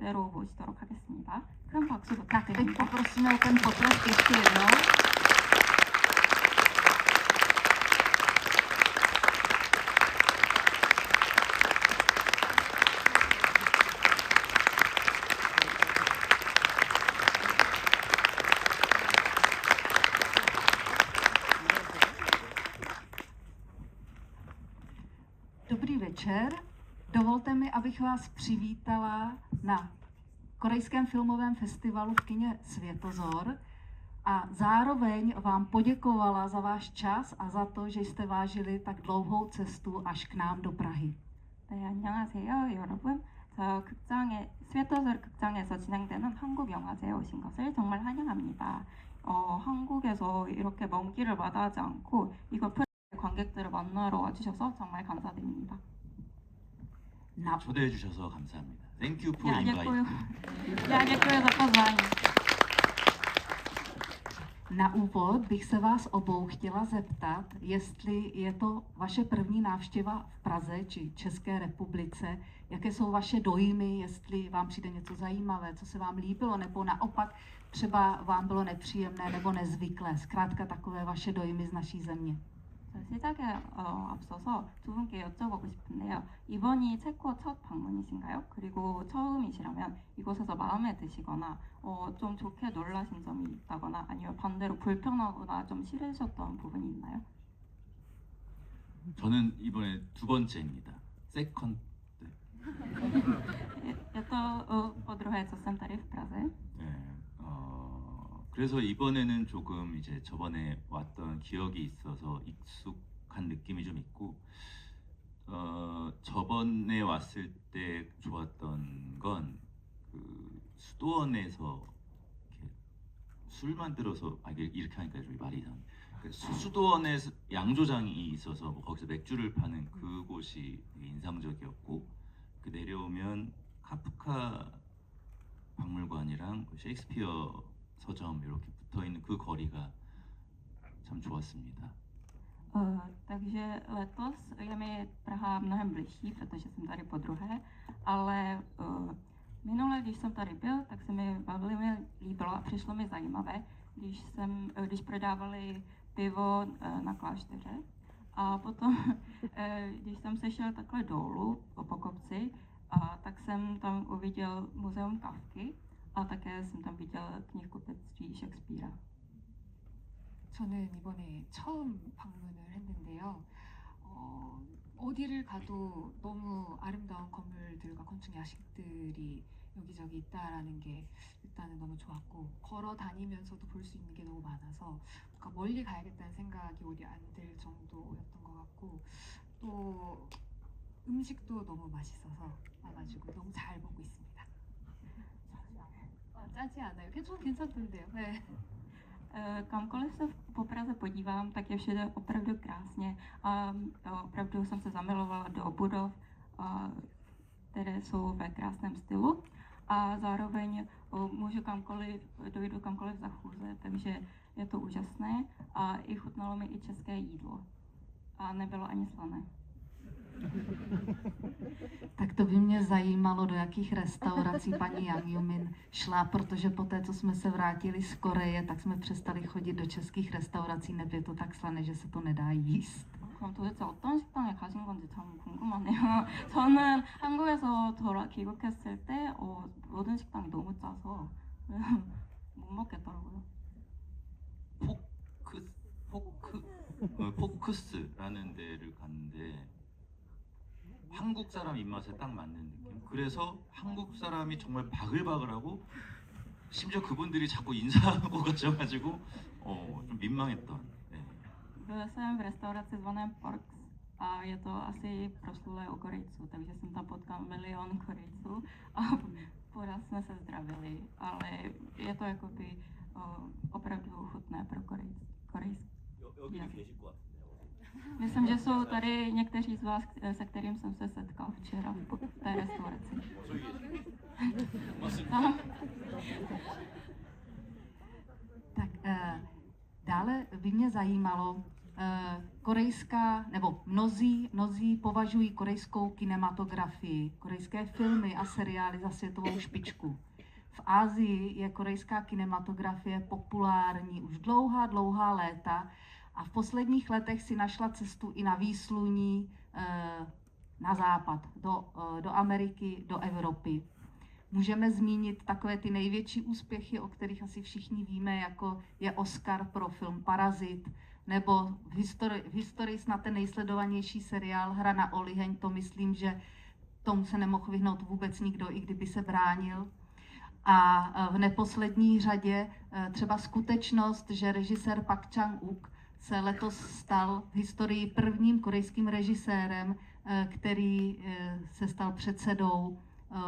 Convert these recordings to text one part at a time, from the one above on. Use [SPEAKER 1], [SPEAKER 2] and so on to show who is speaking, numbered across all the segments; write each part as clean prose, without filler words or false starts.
[SPEAKER 1] 무대로 모시도록 하겠습니다. 큰 박수
[SPEAKER 2] Tak, teď
[SPEAKER 1] 부탁드립니다.
[SPEAKER 2] poprosíme o ten potlesk ještě jednou. Dobrý večer. Dovolte mi, abych vás přivítala na Korejském filmovém festivalu v kině Světozor a zároveň vám poděkovala za váš čas a za to, že jste vážili tak dlouhou cestu až k nám do Prahy.
[SPEAKER 1] 네, 안녕하세요, 여러분. 저 스웨터절 극장에서 진행되는 한국 영화제에 오신 것을 정말 환영합니다. 한국에서 이렇게 먼 길을 마다하지 않고 이걸 관객들을 만나러 와주셔서 정말 감사드립니다.
[SPEAKER 3] 초대해 주셔서 감사합니다. Thank you for
[SPEAKER 1] Já děkuji.
[SPEAKER 3] inviting.
[SPEAKER 1] Já děkuji za pozvání.
[SPEAKER 2] Na úvod bych se vás obou chtěla zeptat, jestli je to vaše první návštěva v Praze či České republice, jaké jsou vaše dojmy, jestli vám přijde něco zajímavé, co se vám líbilo, nebo naopak třeba vám bylo nepříjemné nebo nezvyklé, zkrátka takové vaše dojmy z naší země.
[SPEAKER 1] 시작에 앞서서 두 분께 여쭤보고 싶은데요. 이번이 체코 첫 방문이신가요? 그리고 처음이시라면 이곳에서 마음에 드시거나 좀 좋게 놀라신 점이 있다거나 아니면 반대로 불편하거나 좀 싫으셨던 부분이 있나요?
[SPEAKER 3] 저는 이번에 두 번째입니다. 세컨드.
[SPEAKER 1] Je to podruhé, co jsem tady v Praze.
[SPEAKER 3] 네. 그래서 이번에는 조금 이제 저번에 왔던 기억이 있어서 익숙한 느낌이 좀 있고, 저번에 왔을 때 좋았던 건 그 수도원에서 이렇게 술 만들어서 이렇게 하니까 좀 말이 이상. 수도원에서 양조장이 있어서 뭐 거기서 맥주를 파는 그곳이 되게 인상적이었고, 그 내려오면 카프카 박물관이랑 셰익스피어 서점 이렇게 붙어 있는 그 거리가 참 좋았습니다.
[SPEAKER 1] Takže letos je mi Praha mnohem bližší, protože jsem tady podruhé, ale minule, když jsem tady byl, tak se mi velmi líbilo a přišlo mi zajímavé, když prodávali pivo na klášteře. A potom, když jsem se šel takhle dolů po kopci, tak jsem tam uviděl muzeum Kafky a také jsem tam viděl knihkupectví Shakespearea.
[SPEAKER 4] 저는 이번에 처음 방문을 했는데요. 어디를 가도 너무 아름다운 건물들과 건축 야식들이 여기저기 있다라는 게 일단은 너무 좋았고, 걸어 다니면서도 볼 수 있는 게 너무 많아서 뭔가 멀리 가야겠다는 생각이 오히려 안 들 정도였던 것 같고, 또 음식도 너무 맛있어서 와가지고 너무 잘 먹고 있습니다. 짜지 않아요. 괜찮던데요. 네.
[SPEAKER 1] Kamkoliv se po Praze podívám, tak je všude opravdu krásně a opravdu jsem se zamilovala do budov, které jsou ve krásném stylu a zároveň dojdu kamkoliv za chůze, takže je to úžasné a i chutnalo mi i české jídlo a nebylo ani slané.
[SPEAKER 2] Tak to by mě zajímalo, do jakých restaurací paní Yang Yumin šla, protože po té, co jsme se vrátili z Koreje, tak jsme přestali chodit do českých restaurací, neby je to tak slané, že se to nedá jíst.
[SPEAKER 1] 그럼 도대체 어떤 식당에 가신 건지 참 궁금하네요. 저는 한국에서 귀국했을 때 모든 식당이 너무 짜서 못 먹겠더라고요.
[SPEAKER 3] 포크스라는 데를 갔는데 한국 사람 입맛에 딱 맞는 느낌. 그래서 한국 사람이 정말 바글바글하고 심지어 그분들이 자꾸 인사하고 가셔가지고 좀 민망했던. 네.
[SPEAKER 1] Byl jsem v restauraci zvaném Porks a je to asi proslulé u Korejců, takže jsem tam potkal milion Korejců a pořád jsme se zdravili, ale je to jakoby opravdu chutné pro korejský. Myslím, že jsou tady někteří z vás, se kterým jsem se setkal včera v té restauraci.
[SPEAKER 2] Tak dále by mě zajímalo, korejská, nebo mnozí považují korejskou kinematografii, korejské filmy a seriály za světovou špičku. V Asii je korejská kinematografie populární už dlouhá léta a v posledních letech si našla cestu i na výsluní na západ, do Ameriky, do Evropy. Můžeme zmínit takové ty největší úspěchy, o kterých asi všichni víme, jako je Oscar pro film Parazit, nebo v historii snad ten nejsledovanější seriál Hra na oliheň, to myslím, že tomu se nemohl vyhnout vůbec nikdo, i kdyby se bránil. A v neposlední řadě třeba skutečnost, že režisér Park Chan-wook se letos stal v historii prvním korejským režisérem, který se stal předsedou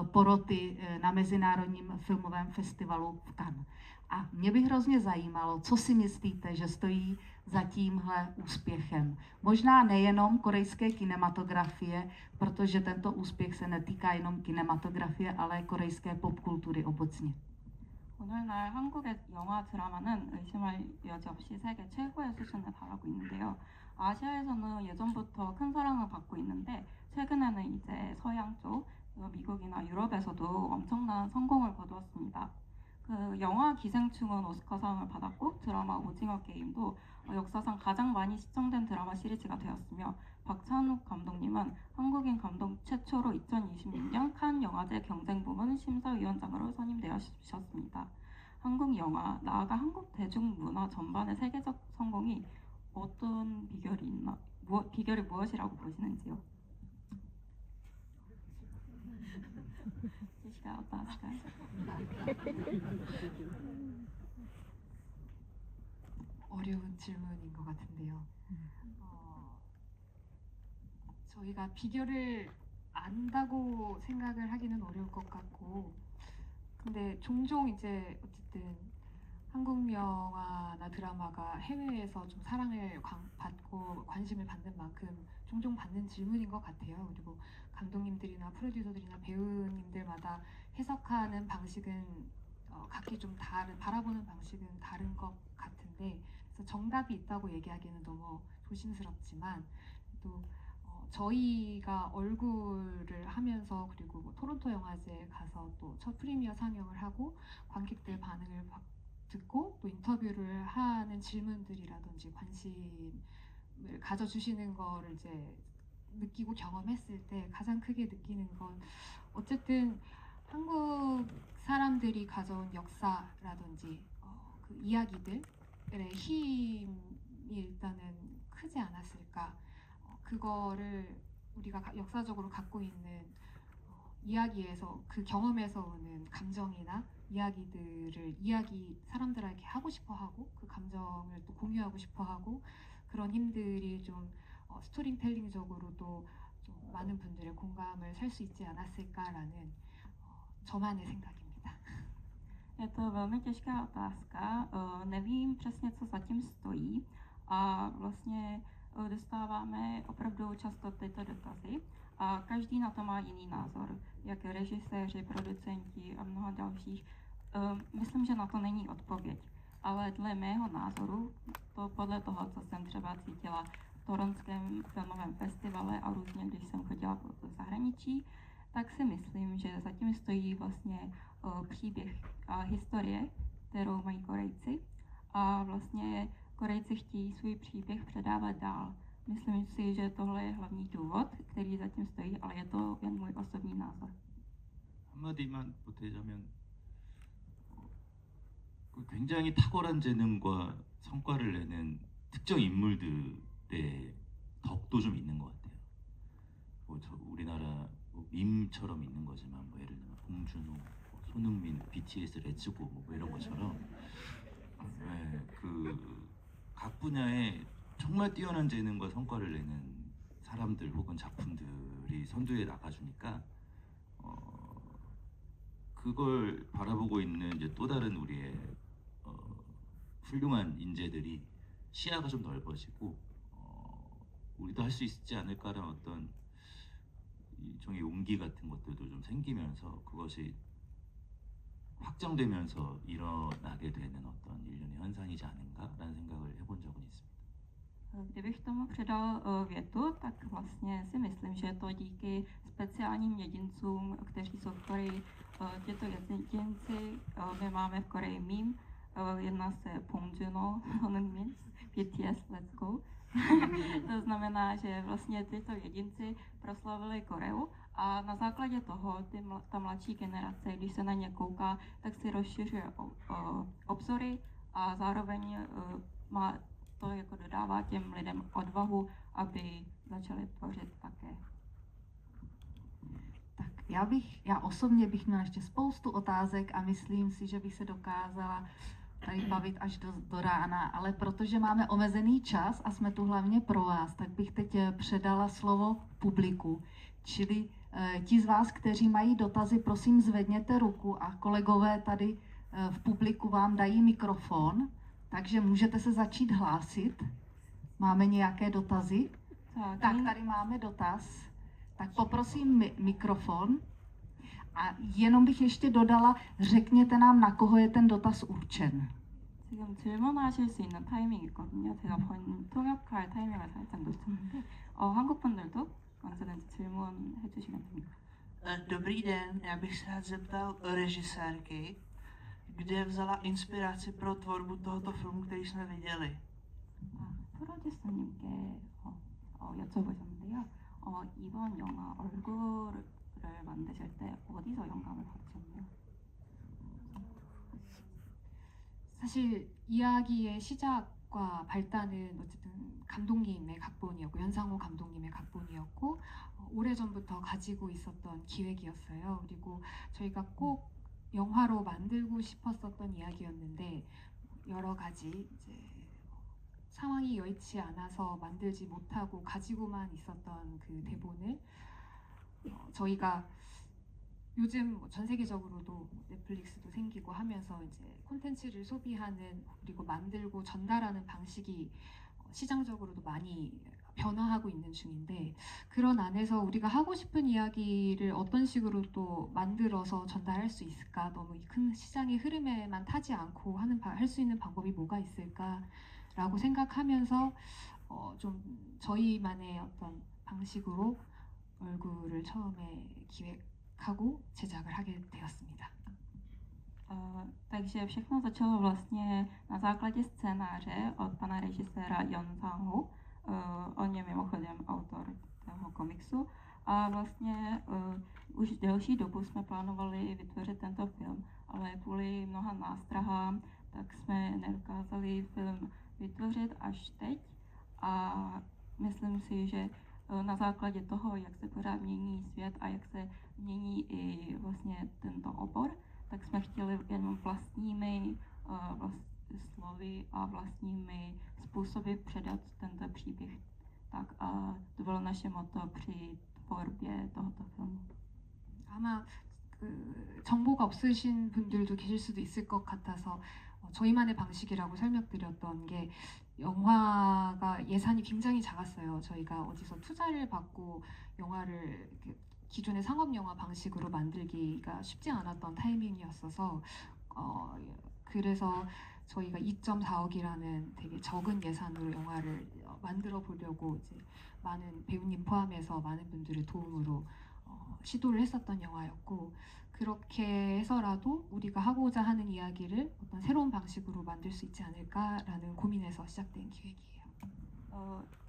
[SPEAKER 2] poroty na Mezinárodním filmovém festivalu v Cannes. A mě by hrozně zajímalo, co si myslíte, že stojí za tímhle úspěchem. Možná nejenom korejské kinematografie, protože tento úspěch se netýká jenom kinematografie, ale korejské popkultury obecně.
[SPEAKER 1] 오늘날 한국의 영화 드라마는 의심할 여지 없이 세계 최고의 수준에 달하고 있는데요. 아시아에서는 예전부터 큰 사랑을 받고 있는데 최근에는 이제 서양 쪽, 미국이나 유럽에서도 엄청난 성공을 거두었습니다. 그 영화 기생충은 오스카상을 받았고 드라마 오징어 게임도 역사상 가장 많이 시청된 드라마 시리즈가 되었으며 박찬욱 감독님은 한국인 감독 최초로 2026년 칸 영화제 경쟁 부문 심사위원장으로 선임되셨습니다. 한국 영화, 나아가 한국 대중문화 전반의 세계적 성공이 어떤 비결이 있나? 비결이 무엇이라고 보시는지요? 제시가 어떠하실까요?
[SPEAKER 4] 어려운 질문인 것 같은데요. 저희가 비결을 안다고 생각을 하기는 어려울 것 같고, 근데 종종 이제 어쨌든 한국 영화나 드라마가 해외에서 좀 사랑을 받고 관심을 받는 만큼 종종 받는 질문인 것 같아요. 그리고 감독님들이나 프로듀서들이나 배우님들마다 해석하는 방식은 각기 좀 다른, 바라보는 방식은 다른 것 같은데, 그래서 정답이 있다고 얘기하기는 너무 조심스럽지만 또 저희가 얼굴을 하면서 그리고 뭐 토론토 영화제에 가서 또 첫 프리미어 상영을 하고 관객들 반응을 듣고 또 인터뷰를 하는 질문들이라든지 관심을 가져주시는 거를 이제 느끼고 경험했을 때 가장 크게 느끼는 건 어쨌든 한국 사람들이 가져온 역사라든지 그 이야기들의 힘이 일단은 크지 않았을까. 그거를 우리가 역사적으로 갖고 있는 이야기에서 그 경험에서 오는 감정이나 이야기들을 사람들에게 하고 싶어하고 그 감정을 또 공유하고 싶어하고 그런 힘들이 좀 스토리텔링적으로도 좀 많은 분들의 공감을 살 수 있지 않았을까라는 저만의 생각입니다.
[SPEAKER 1] Je to velmi těžká otázka, nevím přesně, co zatím stojí a vlastně dostáváme opravdu často tyto dotazy a každý na to má jiný názor, jak režiséři, producenti a mnoha dalších. Myslím, že na to není odpověď, ale dle mého názoru, to podle toho, co jsem třeba cítila v Toronském filmovém festivale a různě, když jsem chodila do zahraničí, tak si myslím, že zatím stojí vlastně příběh a historie, kterou mají Korejci a vlastně Korejci chtějí svůj příběh předávat dál. Myslím si, že tohle je hlavní důvod, který zatím stojí, ale je to jen můj osobní názor.
[SPEAKER 3] 한마디만 보태자면 굉장히 탁월한 재능과 성과를 내는 특정 인물들의 덕도 좀 있는 것 같아요. 뭐 우리나라 뭐 밈처럼 있는 거지만 뭐 예를 들면 봉준호, 손흥민, BTS, 레츠고 뭐 이런 것처럼 네, 각 분야에 정말 뛰어난 재능과 성과를 내는 사람들 혹은 작품들이 선두에 나가주니까 그걸 바라보고 있는 이제 또 다른 우리의 훌륭한 인재들이 시야가 좀 넓어지고 우리도 할 수 있지 않을까라는 어떤 일종의 용기 같은 것들도 좀 생기면서 그것이 확정되면서 일어나게 되는 어떤 일련의 현상이지 않은가라는 생각을 해본 적은 있습니다.
[SPEAKER 1] Kdybych tomu přidal větu, tak vlastně si myslím, že je to díky speciálním jedincům, kteří jsou v Koreji. Těto jedinci my máme v Koreji mím, jedná se Pongjuno, on means BTS, let's go. To znamená, že vlastně tyto jedinci proslavili Koreu a na základě toho ta mladší generace, když se na ně kouká, tak si rozšiřuje obzory a zároveň má to jako dodává těm lidem odvahu, aby začali tvořit také.
[SPEAKER 2] Tak já osobně bych měla ještě spoustu otázek a myslím si, že bych se dokázala tady bavit až do rána, ale protože máme omezený čas a jsme tu hlavně pro vás, tak bych teď předala slovo publiku. Čili ti z vás, kteří mají dotazy, prosím zvedněte ruku a kolegové tady v publiku vám dají mikrofon, takže můžete se začít hlásit. Máme nějaké dotazy? Tak tady máme dotaz. Tak poprosím mikrofon. A jenom bych ještě dodala, řekněte nám, na koho je ten dotaz určen.
[SPEAKER 1] 지금 질문하실 수 있는 타이밍이 있거든요. 제가 통역할 타이밍을 살짝 놓쳤는데 한국 분들도 언제든지 질문해 주시면 됩니다.
[SPEAKER 5] Dobrý den, já bych se rád zeptal režisérky, kde vzala inspiraci pro tvorbu tohoto filmu, který jsme viděli.
[SPEAKER 1] 프로듀서님께 여쭤보셨는데요. 이번 영화 얼굴을 만드실 때 어디서 영감을 받으셨나요?
[SPEAKER 4] 사실 이야기의 시작과 발단은 어쨌든 감독님의 각본이었고 연상호 감독님의 각본이었고 오래전부터 가지고 있었던 기획이었어요. 그리고 저희가 꼭 영화로 만들고 싶었었던 이야기였는데 여러 가지 이제 상황이 여의치 않아서 만들지 못하고 가지고만 있었던 그 대본을 저희가 요즘 전 세계적으로도 넷플릭스도 생기고 하면서 이제 콘텐츠를 소비하는 그리고 만들고 전달하는 방식이 시장적으로도 많이 변화하고 있는 중인데 그런 안에서 우리가 하고 싶은 이야기를 어떤 식으로 또 만들어서 전달할 수 있을까? 너무 이 큰 시장의 흐름에만 타지 않고 할 수 있는 방법이 뭐가 있을까라고 생각하면서 좀 저희만의 어떤 방식으ro 얼굴을 처음에 기획하고 제작을 하게 되었습니다.
[SPEAKER 1] Takže všechno začalo vlastně na základě scénáře od pana režiséra Jon Sang-ho. On je mimochodem autor toho komiksu. A vlastně už delší dobu jsme plánovali vytvořit tento film, ale kvůli mnoha nástrahám tak jsme nedokázali film vytvořit až teď. A myslím si, že na základě toho, jak se pořád mění svět a jak se mění i vlastně tento obor, tak jsme chtěli jenom vlastními slovy a vlastními způsoby předat tento příběh. Tak a to bylo naše motto při tvorbě tohoto filmu.
[SPEAKER 4] 아마 정보가 없으신 분들도 계실 수도 있을 것 같아서 저희만의 방식이라고 설명드렸던 게 영화가 예산이 굉장히 작았어요. 저희가 어디서 투자를 받고 영화를 기존의 상업 영화 방식으로 만들기가 쉽지 않았던 타이밍이었어서 그래서 저희가 2.4억이라는 되게 적은 예산으로 영화를 만들어 보려고 이제 많은 배우님 포함해서 많은 분들의 도움으로 시도를 했었던 영화였고 그렇게 해서라도 우리가 하고자 하는 이야기를 어떤 새로운 방식으로 만들 수 있지 않을까라는 고민에서 시작된 기획이에요.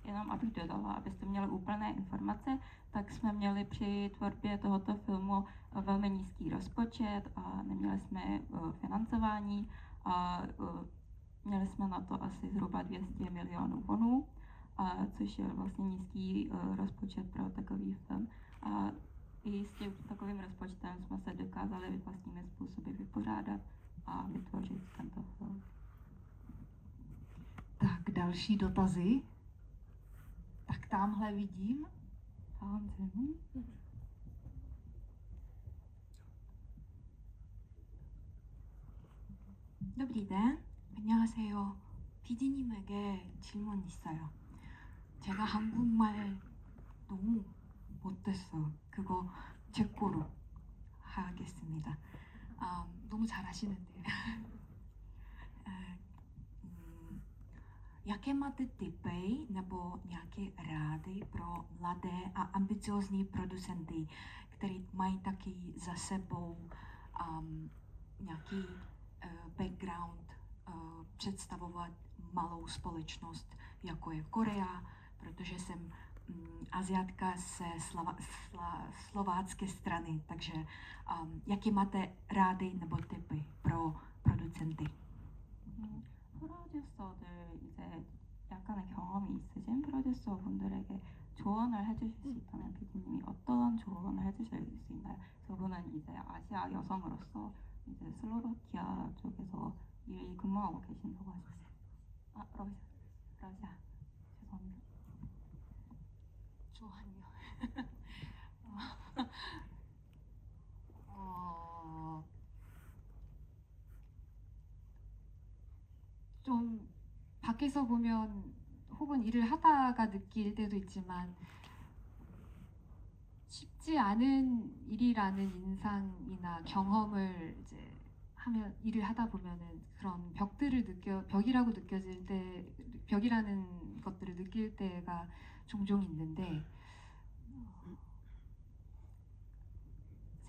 [SPEAKER 1] Jenom abych dodala, abyste měli úplné informace, tak jsme měli při tvorbě tohoto filmu velmi nízký rozpočet a neměli jsme financování a měli jsme na to asi zhruba 200 milionů wonů, což je vlastně nízký rozpočet pro takový film. A i s tím takovým rozpočtem jsme se dokázali vlastními způsoby vypořádat a vytvořit tento film.
[SPEAKER 2] Tak další dotazy. Tak tamhle vidím.
[SPEAKER 6] Dobrý den, 안녕하세요. PD님에게 질문 있어요. 제가 한국말 너무 못했어. 그거 제 거로 하겠습니다.
[SPEAKER 4] 너무 잘하시는데요.
[SPEAKER 6] jaké máte tipy nebo nějaké rády pro mladé a ambiciozní producenty, kteří mají taky za sebou nějaký background představovat malou společnost, jako je Korea, protože jsem Aziatka ze slovácké strany, takže jaké máte rády nebo tipy pro producenty?
[SPEAKER 1] 프로듀서들 이제 약간의 경험이 있으신 프로듀서 분들에게 조언을 해주실 수 있다면 피디님이 어떤 조언을 해주실 수 있나요? 저분은 이제 아시아 여성으로서 이제 슬로바키아 쪽에서 일이 근무하고 계신다고 하셨어요. 아, 러시아. 죄송합니다.
[SPEAKER 4] 조한요. 좀 밖에서 보면 혹은 일을 하다가 느낄 때도 있지만 쉽지 않은 일이라는 인상이나 경험을 이제 하면 일을 하다 보면은 그런 벽이라고 느껴질 때 벽이라는 것들을 느낄 때가 종종 있는데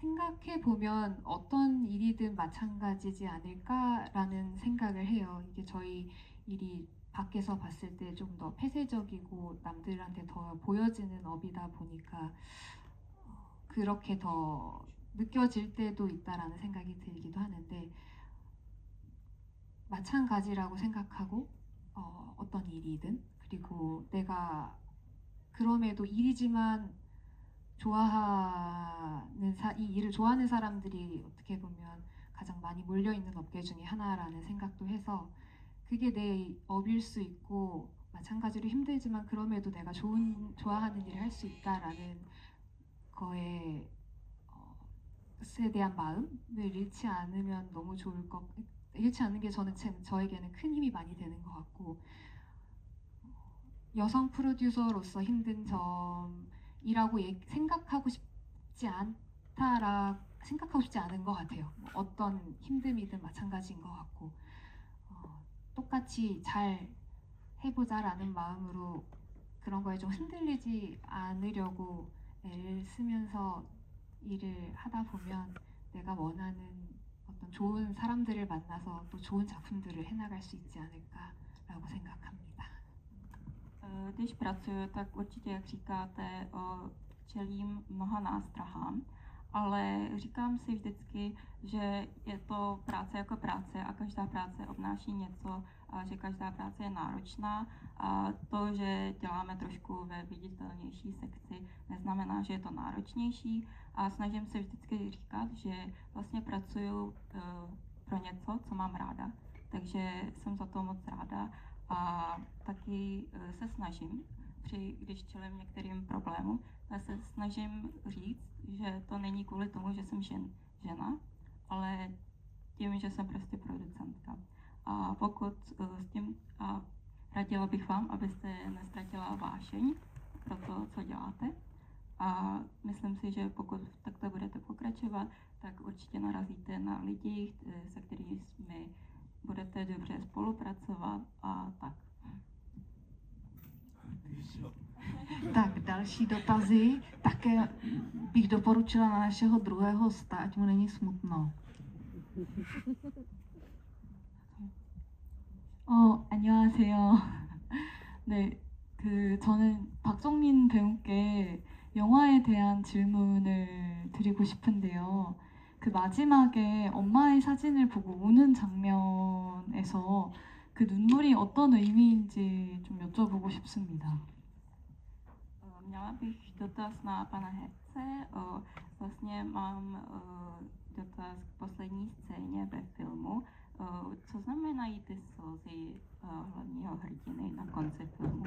[SPEAKER 4] 생각해 보면 어떤 일이든 마찬가지지 않을까라는 생각을 해요. 이게 저희 일이 밖에서 봤을 때 좀 더 폐쇄적이고 남들한테 더 보여지는 업이다 보니까 그렇게 더 느껴질 때도 있다라는 생각이 들기도 하는데 마찬가지라고 생각하고 어떤 일이든 그리고 내가 그럼에도 일이지만 이 일을 좋아하는 사람들이 어떻게 보면 가장 많이 몰려 있는 업계 중에 하나라는 생각도 해서 그게 내 업일 수 있고 마찬가지로 힘들지만 그럼에도 내가 좋아하는 일을 할 수 있다라는 거에 에 대한 마음을 잃지 않으면 너무 잃지 않는 게 저에게는 큰 힘이 많이 되는 것 같고 여성 프로듀서로서 힘든 점이라고 생각하고 싶지 않은 것 같아요. 뭐 어떤 힘듦이든 마찬가지인 것 같고 똑같이 잘 해보자라는 마음으로 그런 거에 좀 흔들리지 않으려고 애를 쓰면서 일을 하다 보면 내가 원하는 어떤 좋은 사람들을 만나서 또 좋은 작품들을 해나갈 수 있지 않을까라고 생각합니다.
[SPEAKER 1] Když pracuji, tak určitě, jak říkáte, čelím mnoha nástrahám, ale říkám si vždycky, že je to práce jako práce a každá práce obnáší něco, a že každá práce je náročná a to, že děláme trošku ve viditelnější sekci, neznamená, že je to náročnější a snažím se vždycky říkat, že vlastně pracuju pro něco, co mám ráda, takže jsem za to moc ráda a taky se snažím, když čelím některým problémům, tak se snažím říct, že to není kvůli tomu, že jsem žena, ale tím, že jsem prostě producentka. A pokud s tím radila bych vám, abyste nestratila vášeň pro to, co děláte. A myslím si, že pokud takto budete pokračovat, tak určitě narazíte na lidi, se kterými budete dobře spolupracovat a tak.
[SPEAKER 2] Tak, další dotazy. Také bych doporučila na našeho druhého hosta, ať mu není smutno.
[SPEAKER 1] 안녕하세요. 네, 저는 박정민 배우께 영화에 대한 질문을 드리고 싶은데요. 그 마지막에 엄마의 사진을 보고 우는 장면에서 그 눈물이 어떤 의미인지 좀 여쭤보고 싶습니다. Měla bych dotaz na pana herce. Vlastně mám dotaz k poslední scéně ve filmu. Co znamenají ty slzy hlavního hrdiny na konci filmu?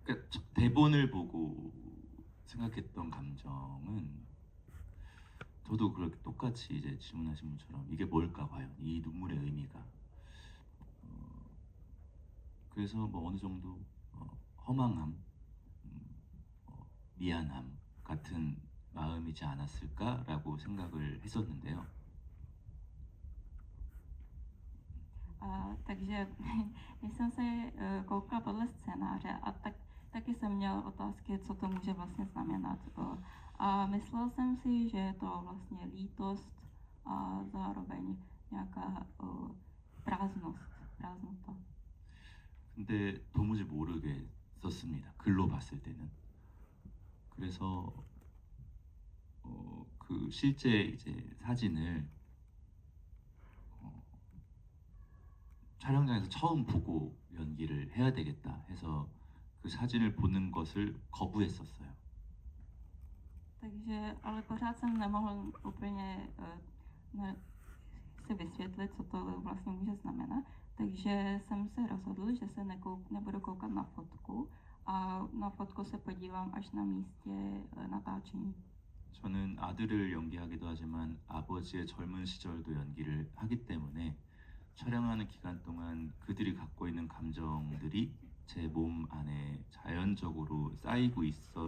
[SPEAKER 3] 그러니까 대본을 보고 생각했던 감정은 저도 그렇게 똑같이 이제 질문하신 분처럼 이게 뭘까 과연 이 눈물의 의미가 그래서 뭐 어느 정도 허망함, 미안함 같은 마음이지 않았을까라고 생각을 했었는데요.
[SPEAKER 1] Takže když jsem se koukala podle scénáře a taky jsem měl otázky, co to může vlastně znamenat. A myslel jsem si, že je to vlastně lítost a zároveň nějaká prázdnota.
[SPEAKER 3] 근데 도무지 모르겠었습니다. 글로 봤을 때는. 그래서 그 실제 이제 사진을 촬영장에서 처음 보고 연기를 해야 되겠다 해서 그 사진을 보는 것을 거부했었어요.
[SPEAKER 1] Takže, ale pořád jsem nemohl úplně si vysvětlit, co to vlastně může znamenat. Takže jsem se rozhodl, že se nebudu koukat na fotku a na fotku se podívám až na místě natáčení.
[SPEAKER 3] 저는 아들을 연기하기도 하지만 아버지의 젊은 시절도 연기를 하기 때문에 촬영하는 기간 동안 그들이 갖고 있는 감정들이 제 몸 안에 자연적으로 쌓이고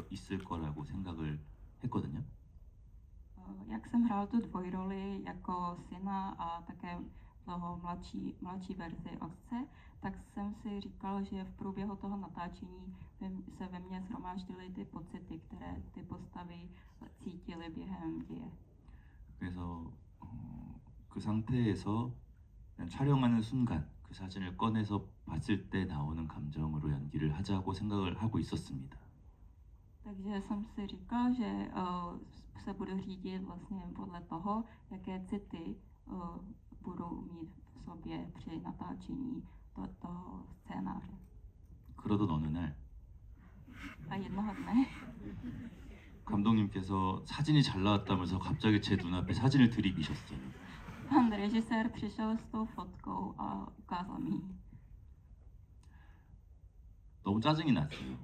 [SPEAKER 3] 있을 거라고 생각을 했거든요.
[SPEAKER 1] Jak jsem hrál tu dvojroli jako syna a také toho mladší verzi otce, tak jsem si říkal, že v průběhu toho natáčení se ve mně shromáždily ty pocity, které ty postavy cítily během děje.
[SPEAKER 3] 그래서 그 상태에서 그냥 촬영하는 순간 그 사진을 꺼내서 봤을 때 나오는 감정으로 연기를 하자고 생각을 하고 있었습니다.
[SPEAKER 1] Takže jsem si říkal, že se budu řídit vlastně podle toho, jaké city budu mít v sobě při natáčení toho scénáře.
[SPEAKER 3] 그러던 어느 날
[SPEAKER 1] A jednoho dne
[SPEAKER 3] 감독님께서 사진이 잘 나왔다면서 갑자기 제 눈앞에 사진을 들이미셨어요.
[SPEAKER 1] pan režisér přišel s tou fotkou a ukázal mi ji.
[SPEAKER 3] 너무 짜증이 났어요.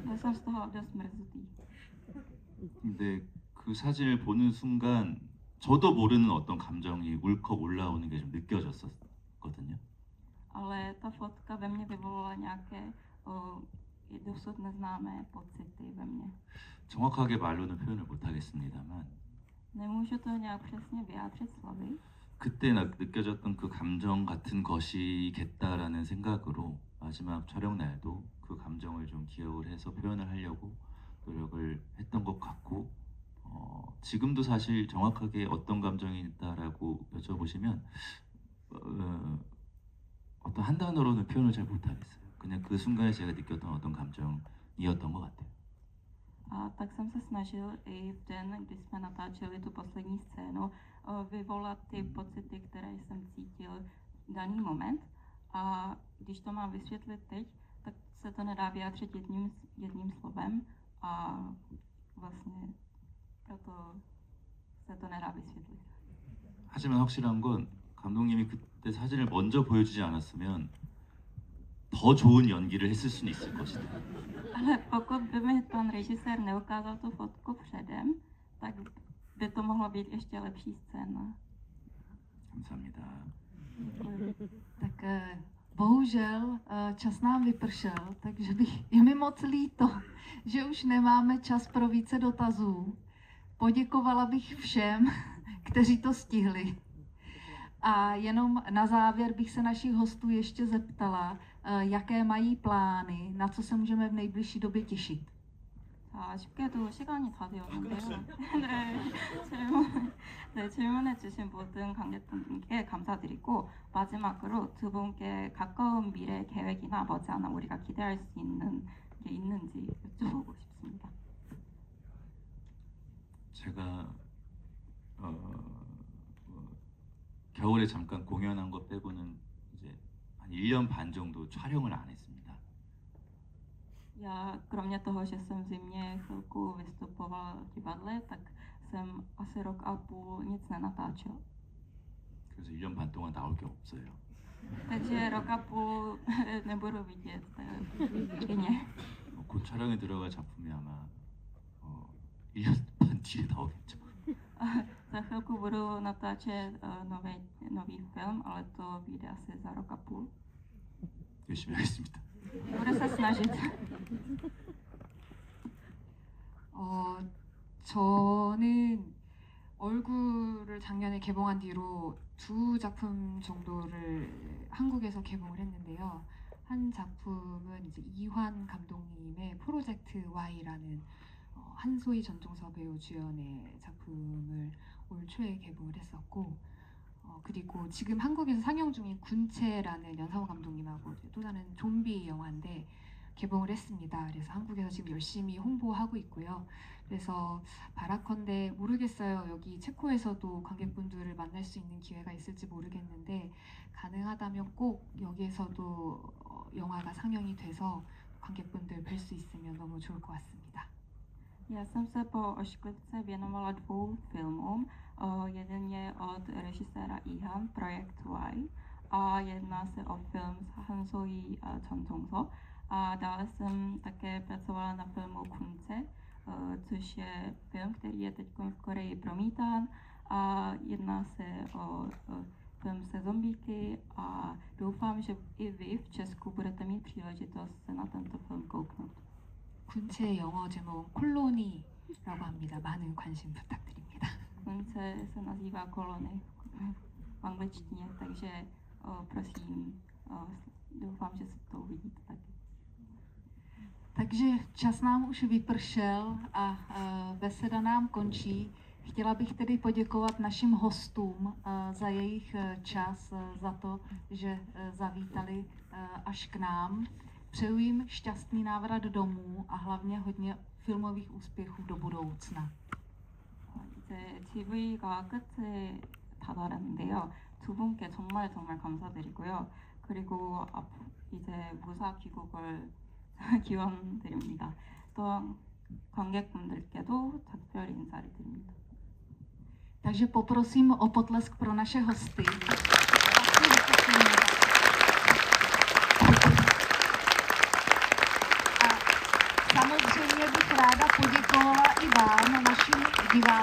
[SPEAKER 1] Byl jsem z toho dost mrzutý.
[SPEAKER 3] 근데 그 사진을 보는 순간 저도 모르는 어떤 감정이 울컥 올라오는 게 좀 느껴졌었거든요.
[SPEAKER 1] Ale ta fotka ve mně vyvolala nějaké dosud neznámé pocity ve mně.
[SPEAKER 3] 정확하게 말로는 표현을 못 하겠습니다만
[SPEAKER 1] Nemůžu to nějak přesně vyjádřit slovy,
[SPEAKER 3] 그때 느껴졌던 그 감정 같은 것이겠다라는 생각으로 마지막 촬영 날도 그 감정을 좀 기억을 해서 표현을 하려고 노력을 했던 것 같고 지금도 사실 정확하게 어떤 감정이 있다라고 여쭤보시면 어떤 한 단어로는 표현을 잘 못하겠어요. 그냥 그 순간에 제가 느꼈던 어떤 감정이었던 것 같아요.
[SPEAKER 1] a tak jsem se snažil i v den, kdy jsme natáčeli tu poslední scénu, vyvolat ty pocity, které jsem cítil v daný moment. A když to mám vysvětlit teď, tak se to nedá vyjádřit jedním slovem a vlastně proto se to nedá vysvětlit.
[SPEAKER 3] 하지만 확실한 건 감독님이 그때 사진을 먼저 보여주지 않았으면 더 좋은 연기를 했을 수는 있을 것이다.
[SPEAKER 1] Ale pokud by mi pan režisér neukázal tu fotku předem, tak by to mohlo být ještě lepší scéna.
[SPEAKER 3] 감사합니다.
[SPEAKER 1] Děkuji.
[SPEAKER 2] Tak bohužel čas nám vypršel, takže je mi moc líto, že už nemáme čas pro více dotazů. Poděkovala bych všem, kteří to stihli. A jenom na závěr bych se našich hostů ještě zeptala, jaké mají plány, na co se můžeme v nejbližší době těšit.
[SPEAKER 1] 자, 아쉽게도 시간이 다 되었는데요. 질문해 주신 모든 관객분께 감사드리고 마지막으로 두 분께 가까운 미래 계획이나 머지않아 우리가 기대할 수 있는 게 있는지 여쭤보고 싶습니다.
[SPEAKER 3] 제가 겨울에 잠깐 공연한 것 빼고는 이제 한 1년 반 정도 촬영을 안 했습니다.
[SPEAKER 1] Já kromě toho, že jsem v zimě chvilku vystupoval v divadle, tak jsem asi rok a půl nic nenatáčel.
[SPEAKER 3] 그래서 1년 반 동안 나올 게 없어요.
[SPEAKER 1] Takže rok a půl nebudu vidět v kině.
[SPEAKER 3] 곧 촬영에 들어갈 작품이 아마 1년 반 뒤에 나오겠죠.
[SPEAKER 1] Za chvilku budu natáčet nový film, ale to vyjde asi za rok a půl.
[SPEAKER 3] 열심히 하겠습니다.
[SPEAKER 1] Budu se snažit.
[SPEAKER 4] 저는 얼굴을 작년에 개봉한 뒤로 2작품 정도를 한국에서 개봉을 했는데요. 한 작품은 이제 이환 감독님의 프로젝트 Y라는 한소희 전종서 배우 주연의 작품을 올 초에 개봉을 했었고, 그리고 지금 한국에서 상영 중인 군체라는 연상호 감독님하고 이제 또 다른 좀비 영화인데 개봉을 했습니다. 그래서 한국에서 지금 열심히 홍보하고 있고요. 그래서 바라컨대 모르겠어요. 여기 체코에서도 관객분들을 만날 수 있는 기회가 있을지 모르겠는데 가능하다면 꼭 여기에서도 영화가 상영이 돼서 관객분들 뵐 수 있으면 너무 좋을 것 같습니다.
[SPEAKER 1] Já jsem se po Ošklivce věnovala 2 filmům. Jeden je od režiséra Ihan, Projekt Y, a jedná se o film s Hansoí Chonjongso. A dále jsem také pracovala na filmu Kunce, což je film, který je teď v Koreji promítán, a jedná se o film se zombíky a doufám, že i vy v Česku budete mít příležitost se na tento film kouknout.
[SPEAKER 4] 군체 영어 제목은 콜로니라고 합니다. 많은 관심 부탁드립니다.
[SPEAKER 1] Konce se nazývá Kolony v angličtině, takže prosím, doufám, že se to uvidíte taky.
[SPEAKER 2] Takže čas nám už vypršel a beseda nám končí. Chtěla bych tedy poděkovat našim hostům za jejich čas, za to, že zavítali až k nám. Přeju jim šťastný návrat domů a hlavně hodně filmových úspěchů do budoucna.
[SPEAKER 1] 이제 GV가 끝에 다다랐는데요. 두 분께 정말 감사드리고요. 그리고 이제 무사 귀국을 기원드립니다. 또 관객분들께도 작별 인사를 드립니다.
[SPEAKER 2] Takže poprosím o potlesk pro naše hosty. A samozřejmě bych ráda poděkovala i vám, našim divákům.